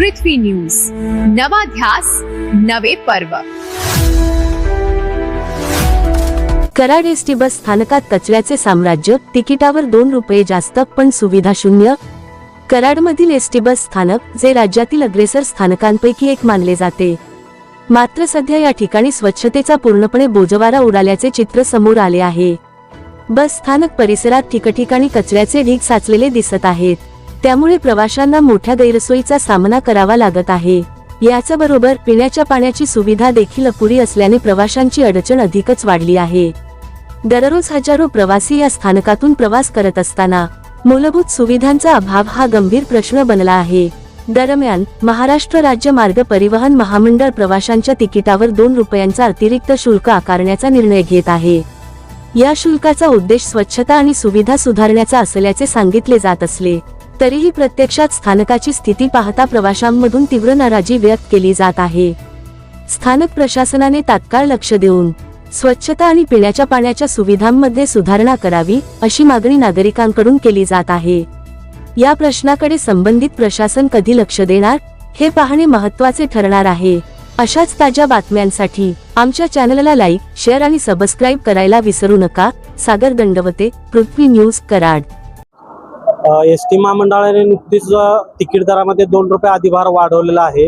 पृथ्वी news, नवा ध्यास नवे पर्व। कराड एसटी बस स्थानकात कचऱ्याचे साम्राज्य, तिकिटावर 2 रुपये जास्त पण सुविधा शून्य। कराडमधील एसटी बस स्थानक जे राज्यातील अग्रेसर स्थानकांपैकी एक मानले जाते, मात्र सध्या या ठिकाणी स्वच्छतेचा पूर्णपणे बोजवारा उडाल्याचे चित्र समोर आले आहे। बस स्थानक परिसरात ठिकठिकाणी कचऱ्याचे ढीग साचलेले दिसत आहेत, त्यामुळे प्रवाशांना मोठ्या गैरसोयीचा सामना करावा लागत आहे। याच्याबरोबर पिण्याच्या पाण्याची सुविधा देखील अपुरी असल्याने प्रवाशांची अडचण अधिकच वाढली आहे। दररोज हजारो प्रवासी या स्थानकातून प्रवास करत असताना मूलभूत सुविधांचा अभाव हा गंभीर प्रश्न बनला आहे। दरम्यान महाराष्ट्र राज्य मार्ग परिवहन महामंडळ प्रवाशांच्या तिकिटावर 2 रुपयांचा अतिरिक्त शुल्क आकारण्याचा निर्णय घेत आहे। या शुल्काचा उद्देश स्वच्छता आणि सुविधा सुधारण्याचा असल्याचे सांगितले जात असले तरीही प्रत्यक्षात स्थानकाची स्थिती पाहता प्रवाशांमधून तीव्र नाराजी व्यक्त केली जात आहे। स्थानक प्रशासनाने तात्काळ लक्ष देऊन स्वच्छता आणि पिण्याच्या पाण्याच्या सुविधांमध्ये सुधारणा करावी अशी मागणी नागरिकांकडून केली जात आहे। या प्रश्नाकडे संबंधित प्रशासन कधी लक्ष देणार हे पाहणे महत्त्वाचे ठरणार आहे। अशाच ताज्या बातम्यांसाठी आमच्या चॅनलला लाईक, शेअर आणि सबस्क्राईब करायला विसरू नका। सागर दंडवते, पृथ्वी न्यूज, कराड। एसटी महामंडळाने नुकतीच तिकीट दरामध्ये 2 रुपये अधिभार वाढवलेला आहे,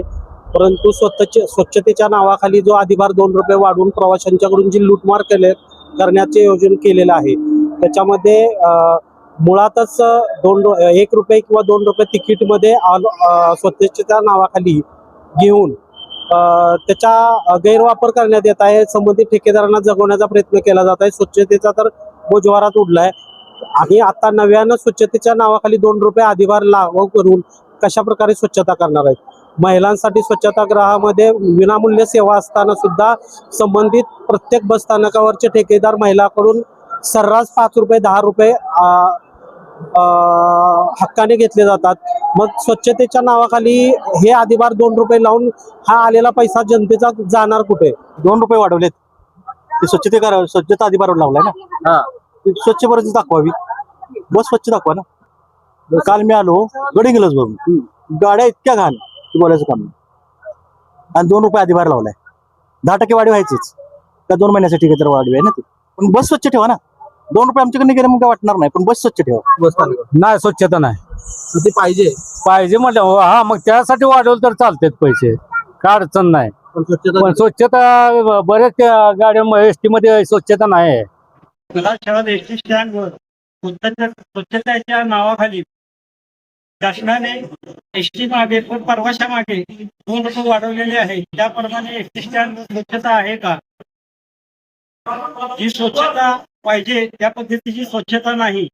परंतु स्वच्छतेच्या नावाखाली जो अधिभार 2 रुपये वाढवून प्रवाशांच्याकडून जी लूटमार करण्याचे योजना केलेलं आहे, त्याच्यामध्ये मुळातच 1 रुपये किंवा 2 रुपये तिकीटमध्ये स्वच्छतेच्या नावाखाली घेऊन त्याचा गैरवापर करण्यात येत आहे। संबंधित ठेकेदारांना जगवण्याचा प्रयत्न केला जात आहे। स्वच्छतेचा तर बोजवाराच उडलाय आणि आता नव्यानं स्वच्छतेच्या नावाखाली 2 रुपये अधिभार लागू करून कशा प्रकारे स्वच्छता करणार आहेत। महिलांसाठी स्वच्छतागृहामध्ये विनामूल्य सेवा असताना सुद्धा संबंधित प्रत्येक बस स्थानकावरचे ठेकेदार महिलाकडून सर्रास 5 रुपये 10 रुपये हक्काने घेतले जातात। मग स्वच्छतेच्या नावाखाली हे अधिभार 2 रुपये लावून हा आलेला पैसा जनतेचा जाणार कुठे? 2 रुपये वाढवलेत ते स्वच्छता अधिभार लावलाय ना, स्वच्छ बरंच दाखवावी, बस स्वच्छ दाखवा ना। काल मी आलो गडिंगलज बघून गाड्या इतक्या घाण की बोलायचं काम नाही, आणि 2 रुपये अधिभार लावलाय। 10% वाढी व्हायचीच का 2 महिन्यासाठी तर वाढवी आहे ना ती, पण बस स्वच्छ ठेवा ना। 2 रुपये आमच्याकडे गेले मग काय वाटणार नाही, पण बस स्वच्छ ठेवा। बस नाही, स्वच्छता नाही ती पाहिजे म्हटलं हा, मग त्यासाठी वाढवलं तर चालतेच पैसे, काय अडचण नाही। पण स्वच्छता बऱ्याच गाड्या एसटी मध्ये स्वच्छता नाही। शहरात एसटी स्टँडवर स्वच्छतेच्या नावाखाली शासनाने एसटी मागे परवाशा मागे 2 रुपये वाढवलेले आहे। त्याप्रमाणे एसटी स्टँड स्वच्छता आहे का? जी स्वच्छता पाहिजे त्या पद्धतीची स्वच्छता नाही।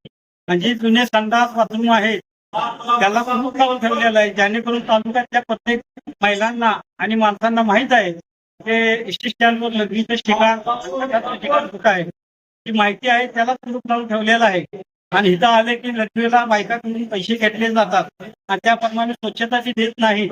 म्हणजे जुने संडास बाथरूम आहेत त्याला कुलूप लावून ठेवलेलं आहे, जेणेकरून तालुक्यातल्या प्रत्येक महिलांना आणि माणसांना माहीत आहे की एसटी स्टँडवर लग्नीचं ठिकाण कुठं आहे, ती माहिती आहे, त्याला कुलूप लावून ठेवलेलं आहे। आणि इथं आले की लग्नीला बायकाकडून पैसे घेतले जातात आणि त्याप्रमाणे स्वच्छता ती देत नाही।